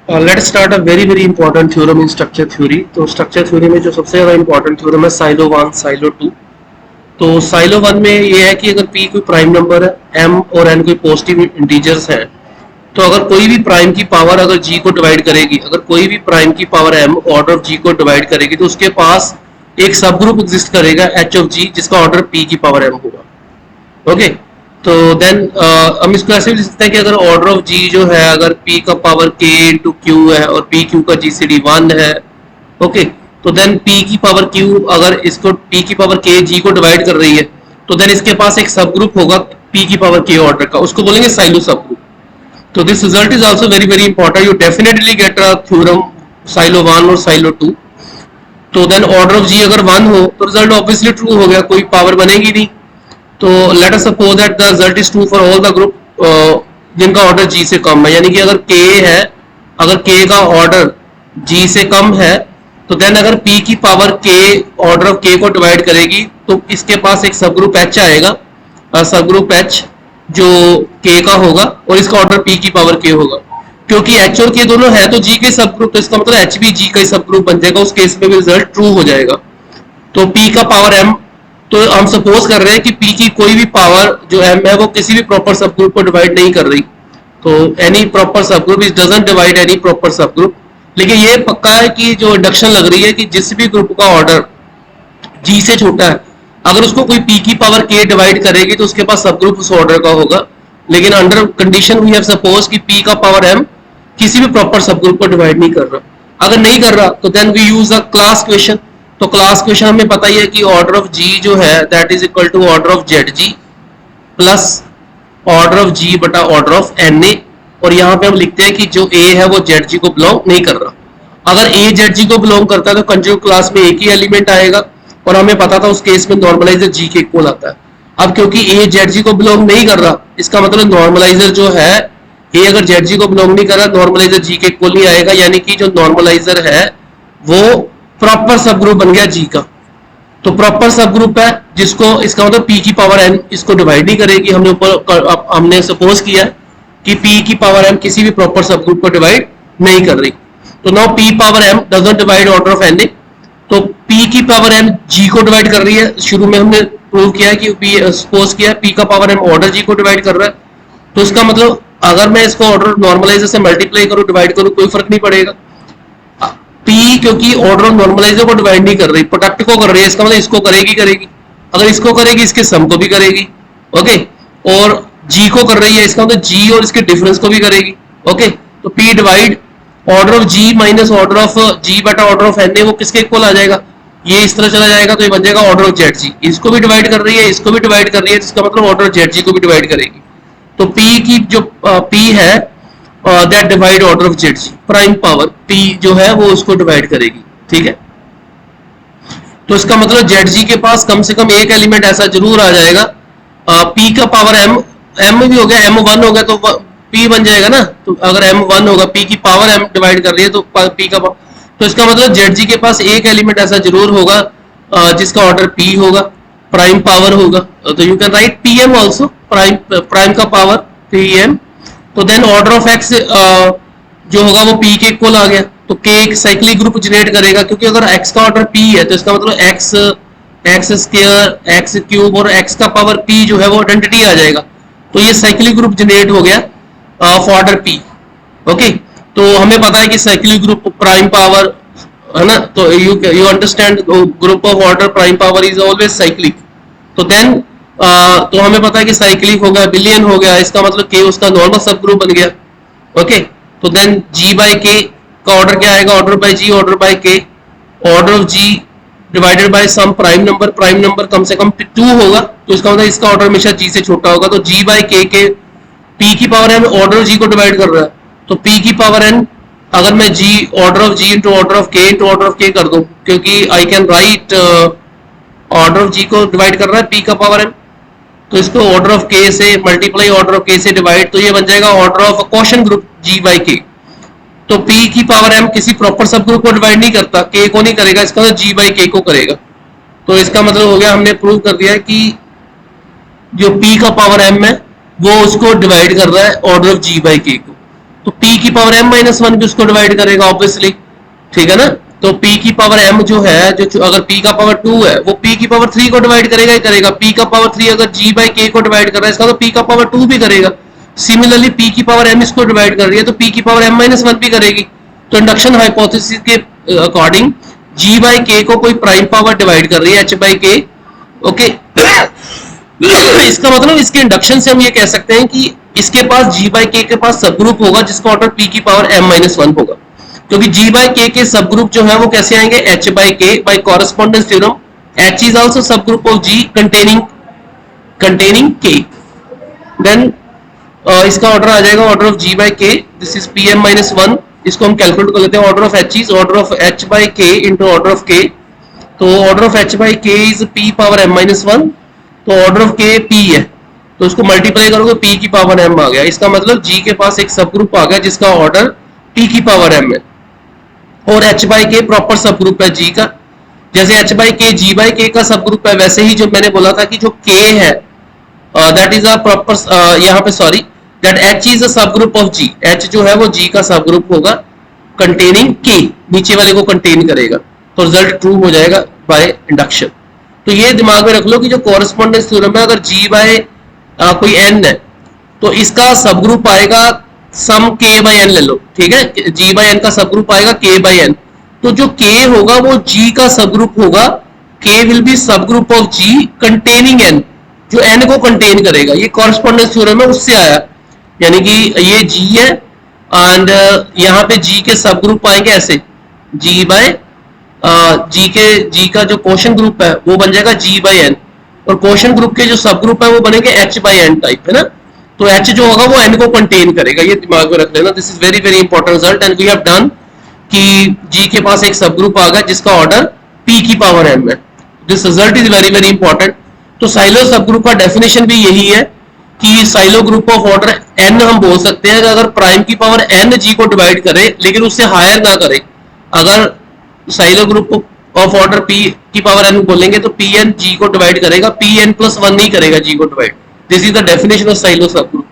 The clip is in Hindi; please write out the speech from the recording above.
Let's start a very very important theorem in structure theory. तो स्ट्रक्चर थ्योरी में जो सबसे ज्यादा इंपॉर्टेंट थ्योरम है साइलो वन साइलो टू। तो साइलो वन में ये है कि अगर पी कोई प्राइम नंबर है, एम और एन कोई पॉजिटिव इंटीजर्स है, तो अगर कोई भी प्राइम की पावर अगर जी को डिवाइड करेगी, अगर कोई भी प्राइम की power M order of G को डिवाइड करेगी, तो उसके पास एक सब ग्रुप एग्जिस्ट करेगा एच ऑफ जी, जिसका ऑर्डर पी की पावर एम होगा। ओके, तो देन हम इसको ऐसे भी लिख सकते हैं कि अगर ऑर्डर ऑफ जी जो है, अगर पी का पावर के इंटू क्यू है और पी क्यू का जीसीडी वन है, ओके, तो देन पी की पावर क्यू अगर इसको पी की पावर के जी को डिवाइड कर रही है, तो देन इसके पास एक सब ग्रुप होगा पी की पावर के ऑर्डर का, उसको बोलेंगे साइलो सब ग्रुप। तो this result is also very very important, you definitely get a theorem silo one और साइलो टू। तो देन ऑर्डर ऑफ जी अगर वन हो तो रिजल्ट ऑब्वियसली ट्रू हो गया, कोई पावर बनेगी नहीं। तो let us suppose that the result is true for all the group जिनका ऑर्डर जी से कम है, यानी कि अगर के है, अगर के का ऑर्डर जी से कम है, तो देन अगर पी की पावर के ऑर्डर ऑफ के को डिवाइड करेगी, तो इसके पास एक सब ग्रुप एच आएगा, सब ग्रुप एच जो के का होगा और इसका ऑर्डर पी की पावर के होगा। क्योंकि एच और के दोनों है तो जी के सब ग्रुप, तो इसका मतलब एच भी जी का सब ग्रुप बन जाएगा, उस केस में भी रिजल्ट ट्रू हो जाएगा। तो पी का पावर एम, तो हम सपोज कर रहे हैं कि पी की कोई भी पावर जो एम है वो किसी भी प्रॉपर सब ग्रुप को डिवाइड नहीं कर रही। तो एनी प्रॉपर सब group is doesn't divide any proper सब ग्रुप। लेकिन ये पक्का है कि जो इंडक्शन लग रही है कि जिस भी ग्रुप का ऑर्डर जी से छोटा है, अगर उसको कोई पी की पावर के डिवाइड करेगी तो उसके पास सब ग्रुप उस ऑर्डर का होगा। लेकिन under condition we have suppose कि पी का पावर एम किसी भी प्रॉपर सब ग्रुप को डिवाइड नहीं कर रहा। अगर नहीं कर रहा तो then we use a class question. तो क्लास क्वेश्चन हमें पता ही है कि ऑर्डर ऑफ जी जो है that is equal to order of Z G plus order of G बटा ऑर्डर ऑफ एन ए। और यहाँ पे हम लिखते हैं कि जो ए है वो जेड जी को बिलोंग नहीं कर रहा। अगर ए जेड जी को बिलोंग करता है तो कंज्यूगेट क्लास में एक ही एलिमेंट आएगा, और हमें पता था उस केस में नॉर्मलाइजर जी के इक्वल आता है। अब क्योंकि ए जेड जी को बिलोंग नहीं कर रहा, इसका मतलब नॉर्मलाइजर जो है, ए अगर जेड जी को बिलोंग नहीं कर रहा, नॉर्मलाइजर जी के इक्वल नहीं आएगा, यानी कि जो नॉर्मलाइजर है वो प्रॉपर सब ग्रुप बन गया जी का। तो प्रॉपर सब ग्रुप है जिसको, इसका मतलब पी की पावर एन इसको डिवाइड नहीं करेगी। हमने ऊपर हमने सपोज किया कि पी की पावर एम किसी भी प्रॉपर सब ग्रुप को डिवाइड नहीं कर रही। तो now P power M doesn't divide order of N A. तो पी की पावर एम जी को डिवाइड कर रही है, शुरू में हमने प्रूव किया कि पी सपोज किया पी का पावर एम ऑर्डर जी को डिवाइड कर रहा है। तो इसका मतलब अगर मैं इसको ऑर्डर नॉर्मलाइजर से मल्टीप्लाई करूं, डिवाइड करूं, कोई फर्क नहीं पड़ेगा। पी क्योंकि ऑर्डर नॉर्मलाइजर को डिवाइड नहीं कर रही, प्रोडक्ट को कर रही है, इसका मतलब इसको करेगी करेगी, अगर इसको करेगी इसके सम को भी करेगी। ओके, और जी को कर रही है, इसका मतलब जी और इसके डिफरेंस को भी करेगी। ओके, तो P divide order of G minus order of G बटा ऑर्डर ऑफ एन ए, वो किसके इक्वल आ जाएगा, ये इस तरह चला जाएगा, तो ये बन जाएगा ऑर्डर ऑफ जेड जी। इसको भी डिवाइड कर रही है, इसको भी डिवाइड कर रही है, जिसका मतलब ऑर्डर जेड जी को भी डिवाइड करेगी। तो पी की जो पी है that divide order of Z G, prime power P जो है वो उसको डिवाइड करेगी। ठीक है, तो इसका मतलब जेड जी के पास कम से कम एक एलिमेंट ऐसा जरूर आ जाएगा। पी का पावर एम, एम भी हो गया, एम वन हो गया तो पी बन जाएगा ना। तो अगर एम वन होगा, पी की पावर एम डिवाइड कर रही है तो पी का, तो इसका मतलब जेड जी के पास एक एलिमेंट ऐसा जरूर होगा जिसका ऑर्डर पी होगा, प्राइम पावर होगा। तो you can write P am also, prime prime का पावर पी एम। तो देन ऑर्डर ऑफ एक्स जो होगा वो पी के इक्वल आ गया, तो के एक साइक्लिक ग्रुप जनरेट करेगा, क्योंकि अगर एक्स का ऑर्डर पी है तो इसका मतलब x x square x cube और एक्स का पावर पी जो है वो आइडेंटिटी आ जाएगा। तो ये साइक्लिक ग्रुप जनरेट हो गया ऑफ ऑर्डर पी। ओके, तो हमें पता है कि साइक्लिक ग्रुप प्राइम पावर है ना, तो you understand group of order prime power is always cyclic. तो देन तो हमें पता है कि साइक्लिक हो गया, बिलियन हो गया, इसका मतलब के उसका नॉर्मल सब ग्रुप बन गया। ओके, तो देन जी बाई के का ऑर्डर क्या आएगा, order by G order by K, order of G divided by some prime number कम से कम टू होगा, तो इसका मतलब इसका ऑर्डर हमेशा जी से छोटा होगा। तो जी बाई के पी की पावर एन ऑर्डर जी को डिवाइड कर रहा है, तो पी की पावर एन अगर मैं G order of G into order of K into order of K कर दूं, क्योंकि I can write order of G को डिवाइड कर रहा है पी का पावर एन, तो इसको ऑर्डर ऑफ के से मल्टीप्लाई ऑर्डर ऑफ के से डिवाइड, तो ये बन जाएगा order of quotient group G by K. तो पी की पावर एम किसी प्रॉपर सब ग्रुप को डिवाइड नहीं करता, के को नहीं करेगा, इसका मतलब जी बाई के को करेगा। तो इसका मतलब हो गया, हमने प्रूव कर दिया कि जो पी का पावर एम है वो उसको डिवाइड कर रहा है ऑर्डर ऑफ जी बाई के को। तो p की पावर m माइनस वन भी उसको डिवाइड करेगा ऑब्वियसली, ठीक है ना। तो p की पावर m जो है, जो अगर p का पावर 2 है वो p की पावर 3 को डिवाइड करेगा ही करेगा। p का पावर 3 अगर g बाई k को डिवाइड कर रहा है इसका, तो p का पावर 2 भी करेगा। सिमिलरली p की पावर m इसको डिवाइड कर रही है तो p की पावर m माइनस वन भी करेगी। तो इंडक्शन हाइपोथेसिस के अकॉर्डिंग g बाई k को कोई प्राइम पावर डिवाइड कर रही है h बाई k, ओके। इसका मतलब इसके इंडक्शन से हम ये कह सकते हैं कि इसके पास g बाई k के पास सब ग्रुप होगा जिसका ऑर्डर p की पावर m माइनस वन होगा, क्योंकि g बाई k के सब ग्रुप जो है वो कैसे आएंगे, h by k by correspondence theorem. h is also subgroup of g containing k। Then इसका ऑर्डर आ जाएगा order of g by k, this is pm minus one. इसको हम कैलकुलेट कर लेते हैं। Order of h is order of h by k into order of k। तो order of h by k is p power m minus one, तो ऑर्डर ऑफ k p है, तो इसको मल्टीप्लाई करोगे p की पावर m आ गया। इसका मतलब g के पास एक सब ग्रुप आ गया जिसका ऑर्डर p की पावर m है, और h बाई k प्रॉपर सब ग्रुप है g का। जैसे h by k g by k का सब ग्रुप है, वैसे ही जो मैंने बोला था कि जो k है दैट इज अ प्रॉपर, यहाँ पे sorry, that h is a सब ग्रुप ऑफ g। h जो है वो g का सब ग्रुप होगा कंटेनिंग k, नीचे वाले को कंटेन करेगा, तो रिजल्ट ट्रू हो जाएगा बाय इंडक्शन। तो ये दिमाग में रख लो कि जो कॉरेस्पॉन्डेंस थ्योरम है, अगर g बाय कोई n है तो इसका सब ग्रुप आएगा सम k बाय n ले लो, ठीक है। g बाय n का सब ग्रुप आएगा k बाय n, तो जो k होगा वो g का सब ग्रुप होगा, k विल बी सब group of g containing n, जो n को कंटेन करेगा। ये कॉरेस्पॉन्डेंस थ्योरम है, उससे आया, यानी कि ये g है एंड यहाँ पे g के सब ग्रुप आएंगे ऐसे, g बाय g का जो क्वोशंट ग्रुप है वो बन जाएगा g बाय n, और क्वोशंट ग्रुप के जो सब ग्रुप है वो बनेंगे h बाय n टाइप, है ना। तो h जो होगा वो n को कंटेन करेगा, ये दिमाग में रख लेना। This is very very important result and we have done कि g के पास एक सब ग्रुप आ गया जिसका ऑर्डर p की पावर m है। This result is very very important. तो साइलो सब ग्रुप का डेफिनेशन भी यही है कि silo group of order n हम बोल सकते हैं अगर प्राइम की पावर n g को डिवाइड करे लेकिन उससे हायर ना करे। अगर silo group of order p की पावर n बोलेंगे तो pn g को डिवाइड करेगा, pn प्लस वन नहीं करेगा g को divide. This is the definition of silo सब ग्रुप।